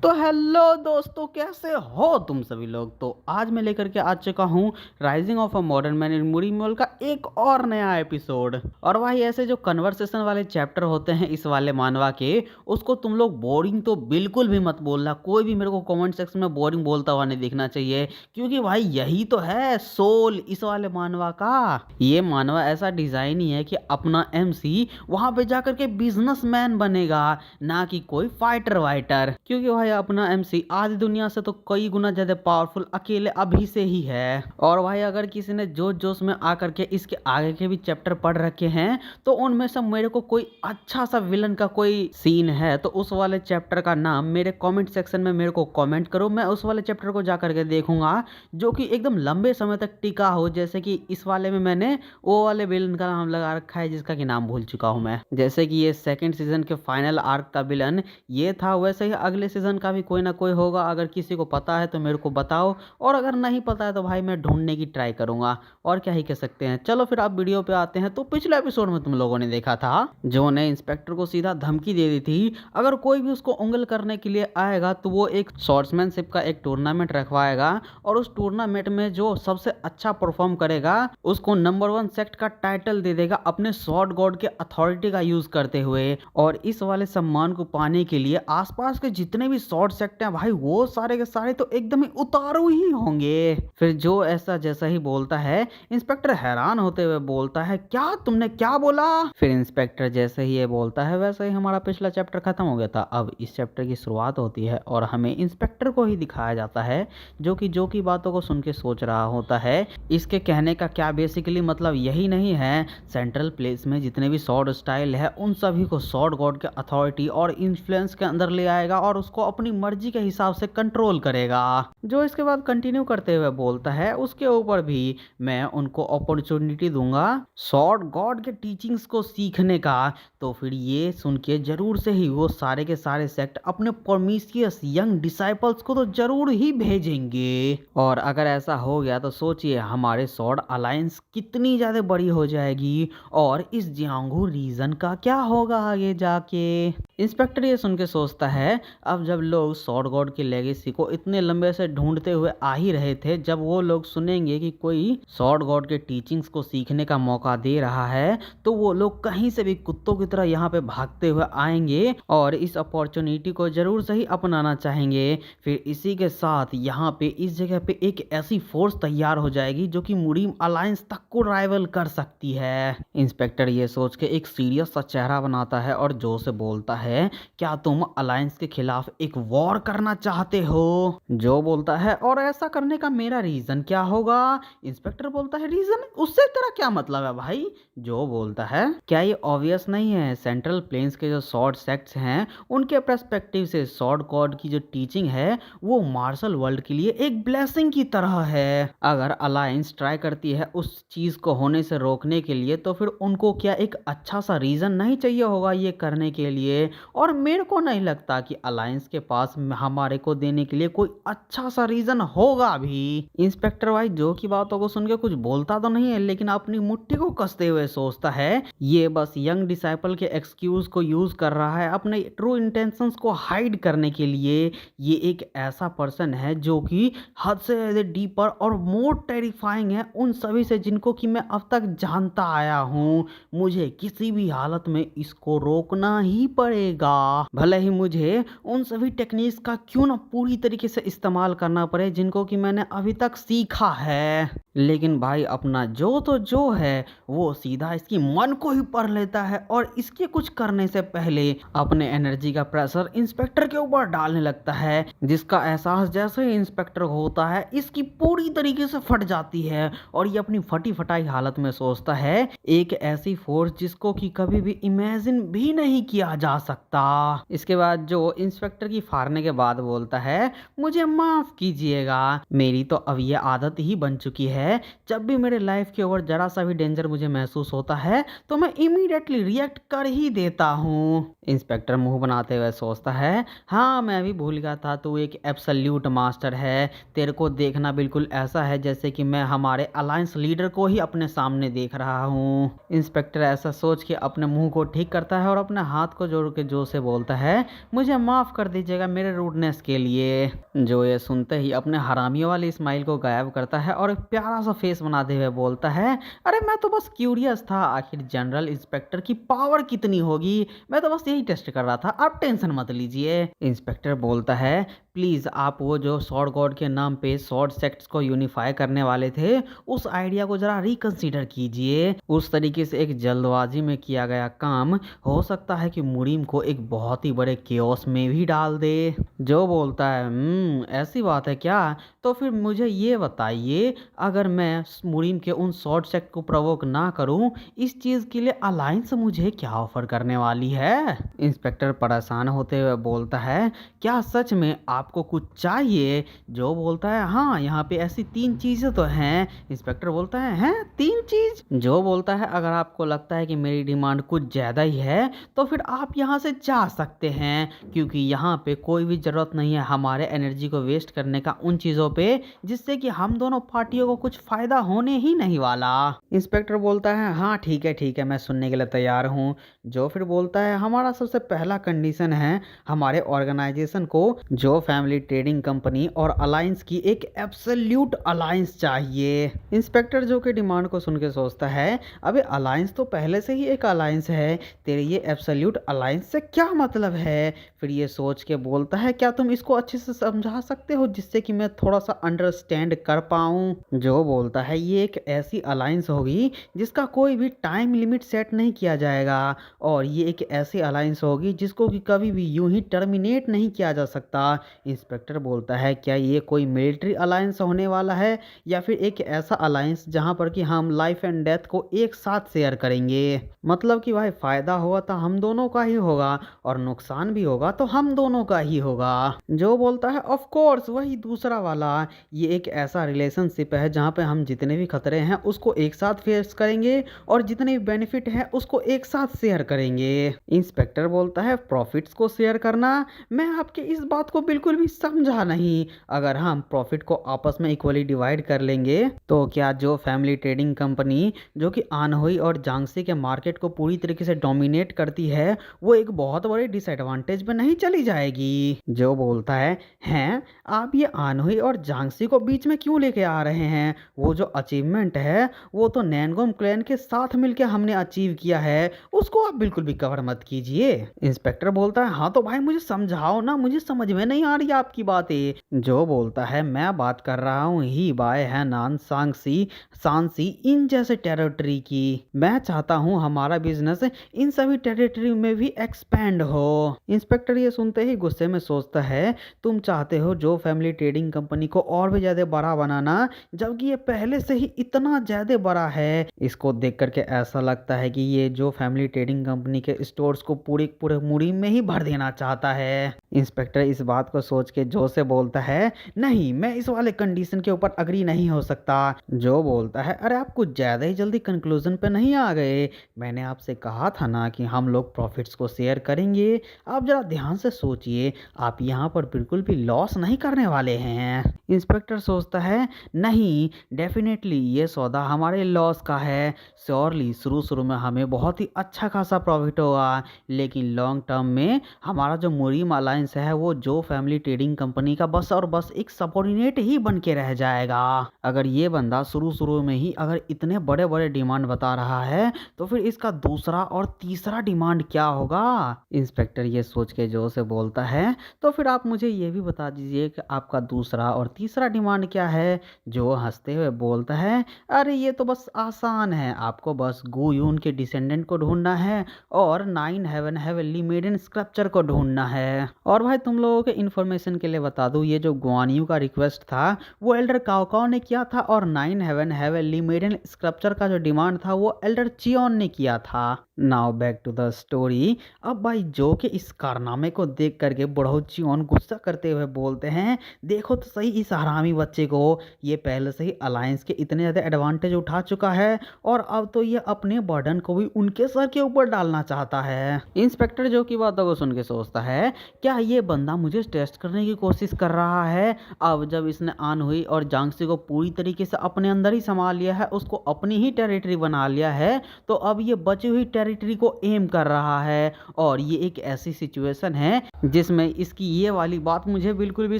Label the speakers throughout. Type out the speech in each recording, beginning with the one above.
Speaker 1: तो हेलो दोस्तों, कैसे हो तुम सभी लोग। तो आज मैं लेकर के आ चुका हूँ rising of a modern man in Muri mall का एक और नया एपिसोड। और भाई ऐसे जो कन्वर्सेशन वाले चैप्टर होते हैं इस वाले मानवा के, उसको तुम लोग बोरिंग तो बिल्कुल भी मत बोलना। कोई भी मेरे को कमेंट सेक्शन में बोरिंग बोलता हुआ नहीं दिखना चाहिए, क्योंकि भाई यही तो है सोल इस वाले मानवा का। ये मानवा ऐसा डिजाइन ही है कि अपना एमसी वहां पे जाकर के बिजनेसमैन बनेगा, ना कि कोई फाइटर वाइटर। क्योंकि भाई अपना एमसी आधी दुनिया से तो कई गुना ज्यादा पावरफुल अकेले अभी से ही है। और भाई अगर किसी ने जोश जोश में आकर के इसके आगे के भी चैप्टर पढ़ रखे हैं, तो उनमें से मेरे को कोई अच्छा सा विलन का कोई सीन है तो उस वाले चैप्टर का नाम मेरे कमेंट सेक्शन में मेरे को कमेंट करो। मैं उस वाले चैप्टर को जाकर के देखूंगा जो कि एकदम लंबे समय तक टिका हो। जैसे कि इस वाले में मैंने वो वाले विलन का नाम लगा रखा है जिसका कि नाम भूल चुका हूं मैं। जैसे कि ये सेकंड सीजन के फाइनल आर्क का विलन ये था, वैसे ही अगले सीजन का भी कोई ना कोई होगा। अगर किसी को पता है तो मेरे को बताओ, और अगर नहीं पता है तो भाई मैं ढूंढने की ट्राई करूंगा। और क्या ही कह सकते हैं। चलो फिर आप वीडियो पे आते हैं। तो पिछले एपिसोड में तुम लोगों ने देखा था जो ने इंस्पेक्टर को सीधा धमकी दे दी थी, अगर कोई भी उसको उंगल करने के लिए आएगा तो वो एक स्वॉर्ड्समैनशिप का एक टूर्नामेंट रखवाएगा, और उस टूर्नामेंट में जो सबसे अच्छा परफॉर्म करेगा उसको नंबर 1 सेक्ट का टाइटल दे देगा अपने स्वॉर्ड गॉड के अथॉरिटी का यूज करते हुए। और इस वाले सम्मान को पाने के लिए आसपास के जितने भी शॉर्ट सेक्ट हैं भाई वो सारे के सारे तो एकदम ही उतारू ही होंगे। फिर जो ऐसा जैसा ही बोलता है, इंस्पेक्टर हैरान होते हुए बोलता है, क्या तुमने क्या बोला। फिर इंस्पेक्टर जैसे ही ये बोलता है वैसे ही हमारा पिछला चैप्टर खत्म हो गया था। अब इस चैप्टर की शुरुआत होती है और हमें इंस्पेक्टर को ही दिखाया जाता है जो की बातों को सुन के सोच रहा होता है। इसके कहने का क्या बेसिकली मतलब यही नहीं है, सेंट्रल प्लेस में जितने भी स्वॉर्ड स्टाइल है उन सभी को स्वॉर्ड गॉड के अथॉरिटी और इन्फ्लुएंस के अंदर ले आएगा और उसको अपनी मर्जी के हिसाब से कंट्रोल करेगा। जो इसके बाद कंटिन्यू करते हुए बोलता है, उसके ऊपर भी मैं उनको अपॉर्चुनिटी दूंगा स्वॉर्ड गॉड के टीचिंग्स को सीखने का। तो फिर ये सुन के जरूर से ही वो सारे के सारे सेक्ट अपने प्रोमिशियस यंग डिसाइपल्स को तो जरूर ही भेजेंगे। और अगर ऐसा हो गया तो सोचिए हमारे स्वॉर्ड अलायंस कितनी ज्यादा बड़ी हो जाएगी, और इस जियांगू रीजन का क्या होगा आगे जाके। इंस्पेक्टर ये सुन के सोचता है, अब जब लोग स्वॉर्ड गॉड की लेगेसी को इतने लंबे से ढूंढते हुए आ ही रहे थे, जब वो लोग सुनेंगे कि कोई स्वॉर्ड गॉड के टीचिंग्स को सीखने का मौका दे रहा है, तो वो लोग कहीं से भी कुत्तों की तरह यहाँ पे भागते हुए आएंगे और इस अपॉर्चुनिटी को जरूर से ही अपनाना चाहेंगे। फिर इसी के साथ यहाँ पे इस जगह पे एक ऐसी फोर्स तैयार हो जाएगी जो कि मुरीम अलायंस तक को राइवल कर सकती है। इंस्पेक्टर ये सोच के एक सीरियस सा चेहरा बनाता है और जो से बोलता है, क्या तुम अलायंस के खिलाफ एक वॉर करना चाहते हो। जो बोलता है, और ऐसा करने का मेरा रीजन क्या होगा। इंस्पेक्टर बोलता है, रीजन उससे तेरा क्या मतलब है भाई। जो बोलता है, क्या ये ऑब्वियस नहीं है, सेंट्रल प्लेन्स के जो स्वॉर्ड सेक्ट्स हैं उनके पर्सपेक्टिव से स्वॉर्ड गॉड की जो टीचिंग है वो मार्शल वर्ल्ड के लिए एक ब्लेसिंग की तरह है। अगर अलायंस ट्राई करती है उस चीज को होने से रोकने के लिए, तो फिर उनको क्या एक अच्छा सा रीजन नहीं चाहिए होगा ये करने के लिए। और मेरे को नहीं लगता कि अलायंस के पास हमारे को देने के लिए कोई अच्छा सा रीजन होगा भी। इंस्पेक्टर भाई जो की बातों को सुन के कुछ बोलता तो नहीं है, लेकिन अपनी मुट्ठी को कसते हुए सोचता है, ये बस यंग डिसाइपल के एक्सक्यूज को यूज कर रहा है अपने ट्रू इंटेंशंस को हाइड करने के लिए। ये एक ऐसा पर्सन है जो कि हद से ज्यादा डीपर और मोर टेरिफाइंग है उन सभी से जिनको कि मैं अब तक जानता आया हूँ। मुझे किसी भी हालत में इसको रोकना ही पड़ेगा, भले ही मुझे उन सभी टेक्निक्स का क्यों ना पूरी तरीके से इस्तेमाल करना पड़े जिनको कि मैंने अभी तक सीखा है। लेकिन भाई अपना जो है वो सीधा इसकी मन को ही पढ़ लेता है और इसके कुछ करने से पहले अपने एनर्जी का प्रेशर इंस्पेक्टर के ऊपर डालने लगता है, जिसका एहसास जैसे ही इंस्पेक्टर को होता है इसकी पूरी तरीके से फट जाती है। और ये अपनी फटी फटाई हालत में सोचता है, एक ऐसी फोर्स जिसको कि कभी भी इमेजिन भी नहीं किया जा सकता। इसके बाद जो इंस्पेक्टर की फाड़ने के बाद बोलता है, मुझे माफ कीजिएगा, मेरी तो अब ये आदत ही बन चुकी है, जब भी मेरे लाइफ के ओवर जरा सा भी डेंजर मुझे महसूस होता है तो मैं इमीडिएटली रिएक्ट कर ही देता हूँ। इंस्पेक्टर मुंह बनाते हुए सोचता है, हाँ मैं भी भूल गया था, तू एक एब्सोल्यूट मास्टर है, तेरे को देखना बिल्कुल ऐसा है जैसे कि मैं हमारे अलायंस लीडर को ही अपने सामने देख रहा हूँ। इंस्पेक्टर ऐसा सोच के अपने मुंह को ठीक करता है और अपने हाथ को जोड़ के जो से बोलता है, मुझे माफ कर दीजिए कीजिएगा मेरे रूडनेस के लिए। जो ये सुनते ही अपने हरामियों वाली स्माइल को गायब करता है और एक प्यारा सा फेस बनाते हुए बोलता है, अरे मैं तो बस क्यूरियस था, आखिर जनरल इंस्पेक्टर की पावर कितनी होगी, मैं तो बस यही टेस्ट कर रहा था, आप टेंशन मत लीजिए। इंस्पेक्टर बोलता है, प्लीज आप वो जो सॉर्ड गॉड के नाम पे सॉर्ड सेक्ट्स को यूनिफाई करने वाले थे, उस आइडिया को जरा रिकंसीडर कीजिए। उस तरीके से एक जल्दबाजी में किया गया काम हो सकता है कि मुरीम को एक बहुत ही बड़े केओस में भी डाल दे। जो बोलता है, ऐसी बात है क्या, तो फिर मुझे ये बताइए, अगर मैं मुरीम के उन सॉर्ड सेक्ट को प्रोवोक ना करूं, इस चीज के लिए अलायंस मुझे क्या ऑफर करने वाली है। इंस्पेक्टर परेशान होते हुए बोलता है, क्या सच में आपको कुछ चाहिए। जो बोलता है, हाँ यहाँ पे ऐसी 3 चीजें तो हैं। इंस्पेक्टर बोलता है, हैं 3 चीज। जो बोलता है, अगर आपको लगता है कि मेरी डिमांड कुछ ज्यादा ही है तो फिर आप यहाँ से जा सकते हैं, क्योंकि यहाँ पे कोई भी जरूरत नहीं है हमारे एनर्जी को वेस्ट करने का उन चीजों पे जिससे कि हम दोनों पार्टियों को कुछ फायदा होने ही नहीं वाला। इंस्पेक्टर बोलता है, हाँ ठीक है मैं सुनने के लिए तैयार हूँ। जो फिर बोलता है, हमारा सबसे पहला कंडीशन है, हमारे ऑर्गेनाइजेशन को जो फैमिली ट्रेडिंग कंपनी और अलायंस की एक एब्सोल्यूट अलायंस चाहिए। इंस्पेक्टर जो के डिमांड को सुन के सोचता है, अबे अलायंस तो पहले से ही एक अलायंस है, तेरे ये एब्सोल्यूट अलायंस से क्या मतलब है। फिर ये सोच के बोलता है, क्या तुम इसको अच्छे से समझा सकते हो जिससे कि मैं थोड़ा सा अंडरस्टैंड कर पाऊं। जो बोलता है, ये एक ऐसी अलायंस होगी जिसका कोई भी टाइम लिमिट सेट नहीं किया जाएगा, और ये एक ऐसी अलायंस होगी जिसको कि कभी भी यूं ही टर्मिनेट नहीं किया जा सकता। इंस्पेक्टर बोलता है, क्या ये कोई मिलिट्री अलायंस होने वाला है या फिर एक ऐसा अलायंस जहां पर कि हम लाइफ एंड डेथ को एक साथ शेयर करेंगे। मतलब कि भाई फायदा होगा तो हम दोनों का ही होगा और नुकसान भी होगा तो हम दोनों का ही होगा। जो बोलता है, ऑफ कोर्स वही दूसरा वाला, ये एक ऐसा रिलेशनशिप है जहां पे हम जितने भी खतरे हैं उसको एक साथ फेस करेंगे और जितने भी बेनिफिट हैं उसको एक साथ शेयर करेंगे। इंस्पेक्टर बोलता है, प्रॉफिट्स को शेयर करना, मैं आपके इस बात को बिल्कुल भी समझा नहीं। अगर हम प्रॉफिट को आपस में इक्वली डिवाइड कर लेंगे तो क्या जो फैमिली ट्रेडिंग कंपनी जो कि आनहुई और जांगसी के मार्केट को पूरी तरीके से डोमिनेट करती है, वो एक बहुत बड़े डिसएडवांटेज में नहीं चली जाएगी। जो बोलता है, हैं आप ये आनहुई और जांगसी को बीच में क्यों लेके आ रहे हैं, वो जो अचीवमेंट है वो तो नैनगोम क्लैन के साथ मिलकर हमने अचीव किया है, उसको आप बिल्कुल भी कवर मत कीजिए। इंस्पेक्टर बोलता है, हाँ तो भाई मुझे समझाओ ना, मुझे समझ में नहीं आ रही आपकी बातें। जो बोलता है, मैं बात कर रहा हूँ ही बाय है नान सांगसी सांसी इन जैसे टेरिटरी की। मैं चाहता हूँ हमारा बिजनेस इन सभी टेरिटरी में भी एक्सपेंड हो। इंस्पेक्टर ये सुनते ही गुस्से में सोचता है, तुम चाहते हो जो फैमिली ट्रेडिंग कंपनी को और भी ज्यादा बड़ा बनाना, जबकि ये पहले से ही इतना ज्यादा बड़ा है। इसको देख करके ऐसा लगता है कि ये जो फैमिली ट्रेडिंग कंपनी के स्टोर्स को पूरे मुरीम में ही भर देना चाहता है। इंस्पेक्टर इस बात को सोच के जो से बोलता है, नहीं मैं इस वाले कंडीशन के ऊपर अग्री नहीं हो सकता। जो बोलता है, अरे आप कुछ ज्यादा ही जल्दी कंक्लूजन पे नहीं आ गए, मैंने आपसे कहा था ना कि हम लोग प्रॉफिट्स को शेयर करेंगे। आप जरा ध्यान से सोचिए, आप यहाँ पर बिल्कुल भी लॉस नहीं करने वाले हैं। इंस्पेक्टर सोचता है, नहीं डेफिनेटली ये सौदा हमारे लॉस का है, श्योरली शुरू में हमें बहुत ही अच्छा खासा प्रॉफिट होगा, लेकिन लॉन्ग टर्म में हमारा जो मुरीम अलायंस है वो जो फैमिली ट्रेडिंग कंपनी का बस और बस एक सबऑर्डिनेट ही बन के रह जाएगा। अगर ये बंदा शुरू में ही अगर इतने बड़े बड़े डिमांड बता रहा है तो फिर इसका दूसरा और तीसरा डिमांड क्या होगा। इंस्पेक्टर ये सोच के जो से बोलता है, तो फिर आप मुझे ये भी बता दीजिए कि आपका दूसरा और तीसरा डिमांड क्या है। जो हंसते हुए बोलता है, अरे ये तो बस आसान है, आपको बस गुयून के डिसेंडेंट को ढूंढना है और 9 हेवन हेवनली मेडन स्क्रप्चर को ढूंढना है। और भाई तुम लोगों के इन्फॉर्मेशन के लिए बता दूं, ये जो गुआनियू का रिक्वेस्ट था वो एल्डर काओकाओ ने किया था और 9 हेवन हेवनली मेडन स्क्रप्चर का जो डिमांड था वो एल्डर चियोन ने किया था। Now back to the story. अब भाई जो के इस कारनामे को देख करके बुढ़ऊ चियोन गुस्सा करते हुए बोलते हैं, देखो तो सही इस हरामी बच्चे को, ये पहले से ही अलायंस के इतने ज़्यादा एडवांटेज उठा चुका है और अब तो ये अपने बर्डन को भी उनके सर के ऊपर डालना चाहता है। इंस्पेक्टर जो की बातों को सुन के सोचता है, क्या ये बंदा मुझे टेस्ट करने की कोशिश कर रहा है। अब जब इसने आनहुई और जांगसी को पूरी तरीके से अपने अंदर ही संभाल लिया है, उसको अपनी ही टेरिटरी बना लिया है, तो अब ये बची हुई टेरिटरी टेरिटरी को एम कर रहा है। और ये एक ऐसी सिचुएशन है जिसमें इसकी ये वाली बात मुझे बिल्कुल भी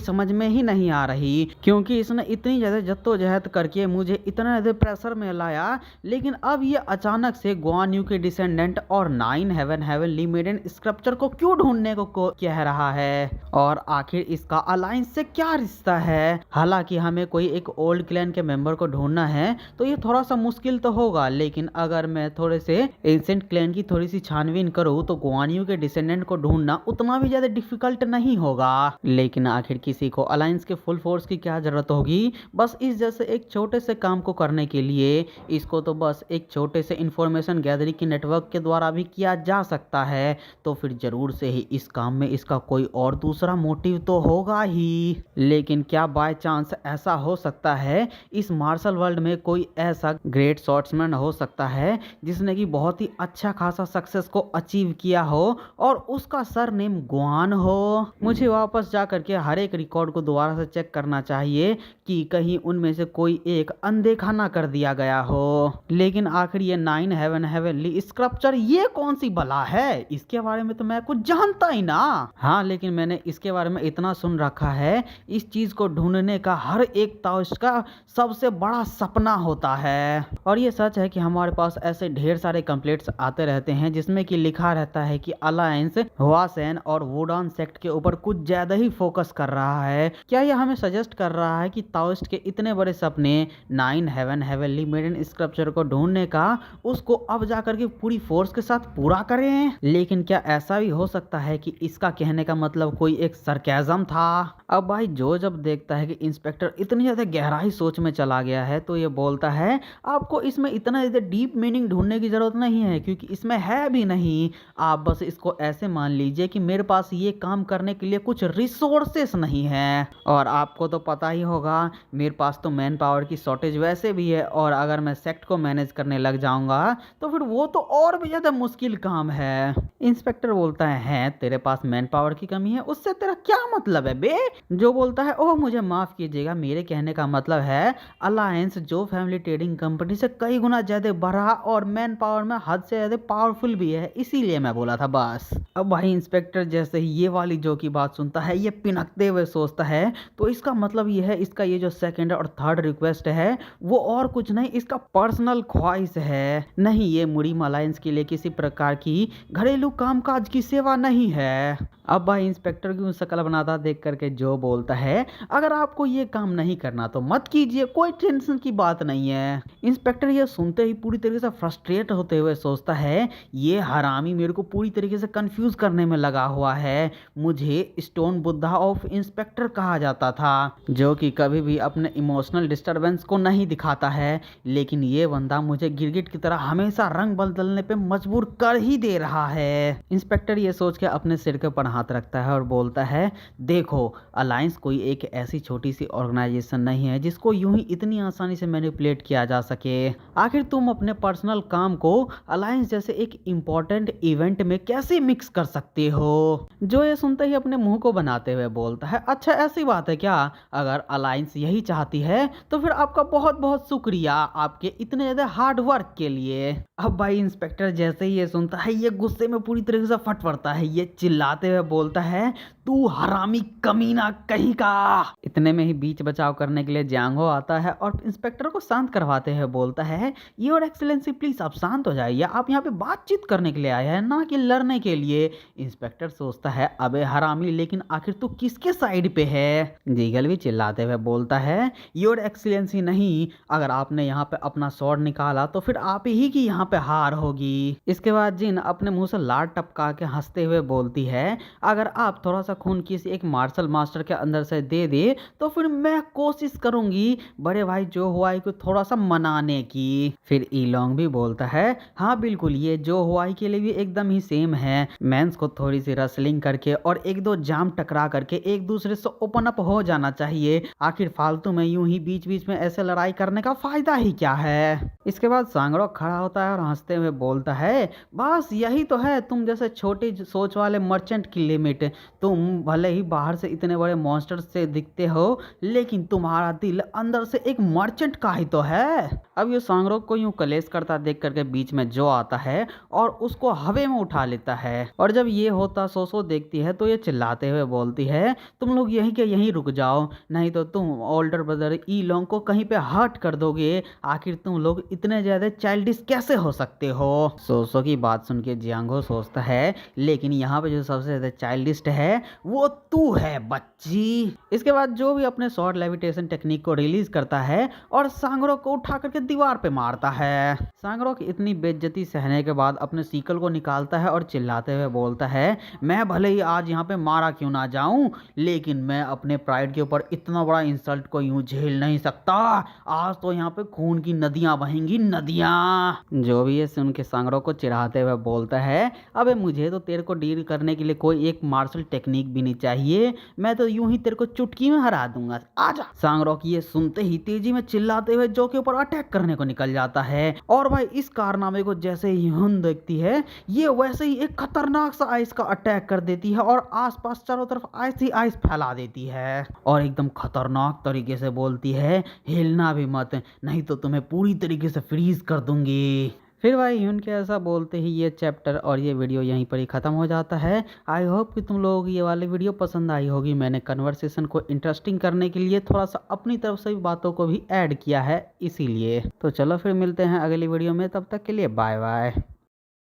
Speaker 1: समझ में ही नहीं आ रही, क्योंकि इसने इतनी ज़्यादा जद्दोजहद करके मुझे इतना ज़्यादा प्रेशर में लाया, लेकिन अब ये अचानक से गुआन यू के डिसेंडेंट और 9 हेवनली मेडन स्क्रप्चर को क्यों ढूंढने को कह रहा है, और आखिर इसका अलायंस से क्या रिश्ता है। हालांकि हमें कोई एक ओल्ड क्लैन के मेंबर को ढूंढना है तो ये थोड़ा सा मुश्किल तो होगा, लेकिन अगर मैं थोड़े से एंशिएंट क्लैन की थोड़ी सी छानबीन करूँ तो गुआन यू के डिसेंडेंट को ढूंढना उतना भी ज्यादा डिफिकल्ट नहीं होगा। लेकिन आखिर किसी को अलायंस के फुल फोर्स की क्या जरूरत होगी, बस इस जैसे एक छोटे से काम को करने के लिए। इसको तो बस एक छोटे से इंफॉर्मेशन गैदरिंग की नेटवर्क के द्वारा भी किया जा सकता है, तो फिर जरूर से ही इस काम में इसका कोई और दूसरा मोटिव तो होगा ही। लेकिन क्या बाय चांस ऐसा हो सकता है इस मार्शल वर्ल्ड में कोई ऐसा ग्रेट शॉट्समैन हो सकता है जिसने कि बहुत ही अच्छा खासा सक्सेस को अचीव किया हो और उसका सर नेम गुआन हो। मुझे वापस जा करके हर एक रिकॉर्ड को दोबारा से चेक करना चाहिए कि कहीं उनमें से कोई एक अनदेखा ना कर दिया गया हो। लेकिन आखिर ये 9 हेवनली स्क्रप्चर ये कौन सी बला है, इसके बारे में तो मैं कुछ जानता ही ना। हाँ, लेकिन मैंने इसके बारे में इतना सुन रखा है, इस चीज को ढूंढने का हर एक ताओइस्ट का सबसे बड़ा सपना होता है। और ये सच है कि हमारे पास ऐसे ढेर सारे कंप्लेंट्स आते रहते हैं जिसमें कि लिखा रहता है कि अलायंस हुआसेन और वुडान सेक्ट के ऊपर कुछ ज्यादा ही फोकस कर रहा है। क्या यह हमें सजेस्ट कर रहा है कि ताओइस्ट के इतने बड़े सपने 9 हेवनली मेडन स्क्रप्चर को ढूंढने का उसको अब जाकर के पूरी फोर्स के साथ पूरा करें। लेकिन क्या ऐसा भी हो सकता है कि इसका कहने का मतलब कोई एक सरकाज़म था। अब भाई जो जब देखता है कि इंस्पेक्टर इतनी ज्यादा गहराई सोच में चला गया है तो ये बोलता है आपको इसमें इतना ज्यादा डीप मीनिंग ढूंढने की जरूरत नहीं है, क्योंकि इसमें है भी नहीं। आप बस इसको ऐसे मान लीजिए कि मेरे पास ये काम करने के लिए कुछ रिसोर्सेस नहीं है, और आपको तो पता ही होगा मेरे पास तो मैन पावर की शॉर्टेज वैसे भी है, और अगर मैं सेक्ट को मैनेज करने लग जाऊंगा तो फिर वो तो और भी ज्यादा मुश्किल काम है। इंस्पेक्टर बोलता है तेरे पास मैन पावर की कमी है, उससे तेरा क्या मतलब है बे। जो बोलता है ओह मुझे माफ कीजिएगा, मेरे कहने का मतलब है अलायंस जो फैमिली ट्रेडिंग कंपनी से कई गुना ज्यादा बड़ा और मैन पावर में हद से ज्यादा पावरफुल भी है, इसीलिए मैं बोला था बस। अब भाई इंस्पेक्टर जैसे ही ये वाली जो की बात सुनता है ये पिनकते हुए सोचता है तो इसका मतलब ये है इसका ये जो सेकंड और थर्ड रिक्वेस्ट है वो और कुछ नहीं, इसका पर्सनल ख्वाहिश है। नहीं, ये मुरीम अलायंस के लिए किसी प्रकार की घरेलू कामकाज की सेवा नहीं है। अब भाई इंस्पेक्टर की शक्ल बनाता देख करके जो बोलता है अगर आपको ये काम नहीं करना तो मत कीजिए, कोई टेंशन की बात नहीं है। इंस्पेक्टर ये सुनते ही पूरी तरीके से फ्रस्ट्रेट होते हुए सोचता है ये हरामी मेरे को पूरी तरीके से कंफ्यूज करने में लगा हुआ है। मुझे स्टोन बुद्धा ऑफ इंस्पेक्टर कहा जाता था, जो कि कभी भी अपने इमोशनल डिस्टर्बेंस को नहीं दिखाता है, लेकिन ये बंदा मुझे गिरगिट की तरह हमेशा रंग बदलने पे मजबूर कर ही दे रहा है। इंस्पेक्टर ये सोच के अपने सिर के ऊपर हाथ रखता है और बोलता है देखो अलायंस कोई एक ऐसी छोटी सी ऑर्गेनाइजेशन नहीं है जिसको यूं ही इतनी आसानी से मैनिपुलेट किया जा सके। आखिर तुम अपने पर्सनल काम को अलायंस जैसे एक इंपॉर्टेंट इवेंट में कैसे मिक्स कर सकते हो। जो ये सुनते ही अपने मुंह को बनाते हुए बोलता है अच्छा ऐसी बात है क्या, अगर अलायंस यही चाहती है तो फिर आपका बहुत बहुत शुक्रिया आपके इतने ज्यादा हार्ड वर्क के लिए। अब भाई इंस्पेक्टर जैसे ही ये सुनता है ये गुस्से में पूरी तरीके से फट पड़ता है, ये चिल्लाते हुए बोलता है तू हरामी कमीना कहीं का। इतने में ही बीच बचाव करने के लिए जांगो आता है और इंस्पेक्टर को शांत करवाते हुए बोलता है योर एक्सीलेंसी प्लीज आप शांत हो जाइए, आप यहाँ पे बातचीत करने के लिए आए हैं ना कि लड़ने के लिए। इंस्पेक्टर सोचता है अबे हरामी लेकिन आखिर तू किसके साइड पे है। जीगल भी चिल्लाते हुए बोलता है योर एक्सीलेंसी नहीं, अगर आपने यहाँ पे अपना स्वॉर्ड निकाला तो फिर आप ही की यहाँ पे हार होगी। इसके बाद जिन अपने मुंह से लाड टपका के हंसते हुए बोलती है अगर आप थोड़ा सा खून किसी एक मार्शल मास्टर के अंदर से दे दे तो फिर मैं कोशिश करूंगी बड़े भाई जो हुआई को थोड़ा सा मनाने की। फिर ईलोंग भी बोलता है हाँ बिल्कुल ये जो हुआई के लिए भी एकदम ही सेम है, मेंस को थोड़ी सी रेसलिंग करके और एक दो जाम टकरा करके एक दूसरे से ओपन अप हो जाना चाहिए, आखिर फालतू में यूं ही बीच बीच में ऐसे लड़ाई करने का फायदा ही क्या है। इसके बाद सांगरोक खड़ा होता है और हंसते हुए बोलता है बस यही तो है तुम जैसे छोटी सोच वाले मर्चेंट की लिमिट, तुम भले ही बाहर से इतने बड़े मॉन्स्टर से दिखते हो लेकिन तुम्हारा दिल अंदर से एक मर्चेंट का ही तो है। अब ये सांगरोक को यूं कलेश करता देख करके बीच में जो आता है और उसको हवा में उठा लेता है। और जब ये होता सोसो देखती है तो ये चिल्लाते हुए बोलती है, तुम लोग यहीं के यहीं रुक जाओ, नहीं तो तुम ओल्डर ब्रदर ई लोंग को कहीं पे हर्ट कर दोगे। आखिर तुम लोग इतने ज्यादा चाइल्डिश कैसे हो सकते हो। सोसो की बात सुन के जियांगो सोचता है, लेकिन यहाँ पे जो सबसे ज्यादा चाइल्डिश है वो तू है बच्ची। इसके बाद जो भी अपने शॉर्ट लेविटेशन टेक्निक को रिलीज करता है और सांगरो को उठा करके दीवार पे मारता है। सांगरो की इतनी बेइज्जती सहने के बाद अपने सीकल को निकालता है और चिल्लाते हुए बोलता है, मैं भले ही आज यहाँ पे मारा क्यों ना जाऊं, लेकिन मैं अपने प्राइड के ऊपर इतना बड़ा इंसल्ट को यूं झेल नहीं सकता। आज तो यहाँ पे खून की नदियां बहेंगी, नदियां। जो भी ये सुन के सांगरो को चिढ़ाते हुए बोलता है, अबे मुझे तो तेरे को डील करने के लिए कोई एक मार्शल टेक्निक भी नहीं चाहिए, मैं तो यूं ही तेरे को चुटकी में हरा दूंगा, आजा। सांगरो की ये सुनते ही तेजी में चिल्लाते हुए जो के ऊपर अटैक करने को निकल जाता है। और भाई इस कारनामे को जैसे ही हुन देखती है, ये वैसे ही एक खतरनाक सा आइस का अटैक कर देती है और आसपास चारों तरफ आइस ही आइस फैला देती है और एकदम खतरनाक तरीके से बोलती है, हिलना भी मत, नहीं तो तुम्हें पूरी तरीके से फ्रीज कर दूंगी। फिर भाई ह्यून के ऐसा बोलते ही ये चैप्टर और ये वीडियो यहीं पर ही ख़त्म हो जाता है। आई होप कि तुम लोगों को ये वाली वीडियो पसंद आई होगी। मैंने कन्वर्सेशन को इंटरेस्टिंग करने के लिए थोड़ा सा अपनी तरफ से भी बातों को भी ऐड किया है इसीलिए। तो चलो फिर मिलते हैं अगली वीडियो में, तब तक के लिए बाय बाय।